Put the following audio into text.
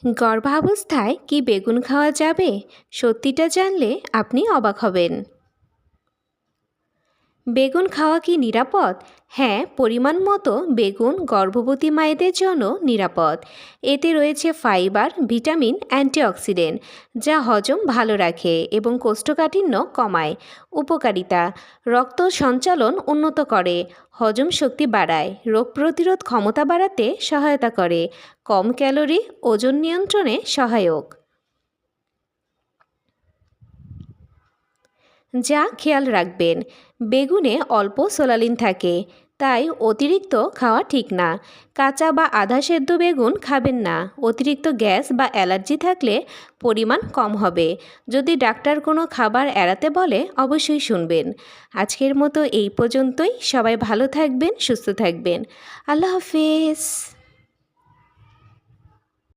গর্ভাবস্থায় কি বেগুন খাওয়া যাবে? সত্যিটা জানলে আপনি অবাক হবেন। বেগুন খাওয়া কি নিরাপদ? হ্যাঁ, পরিমাণ মতো বেগুন গর্ভবতী মায়েদের জন্য নিরাপদ। এতে রয়েছে ফাইবার, ভিটামিন, অ্যান্টিঅক্সিডেন্ট, যা হজম ভালো রাখে এবং কোষ্ঠকাঠিন্য কমায়। উপকারিতা: রক্ত সঞ্চালন উন্নত করে, হজম শক্তি বাড়ায়, রোগ প্রতিরোধ ক্ষমতা বাড়াতে সহায়তা করে, কম ক্যালোরি, ওজন নিয়ন্ত্রণে সহায়ক। যা খেয়াল রাখবেন, বেগুনে অল্প সোলালিন থাকে, তাই অতিরিক্ত খাওয়া ঠিক না। কাঁচা বা আধা সেদ্ধ বেগুন খাবেন না। অতিরিক্ত গ্যাস বা অ্যালার্জি থাকলে পরিমাণ কম হবে। যদি ডাক্তার কোনো খাবার এড়াতে বলে অবশ্যই শুনবেন। আজকের মতো এই পর্যন্তই। সবাই ভালো থাকবেন, সুস্থ থাকবেন। আল্লাহ হাফেজ।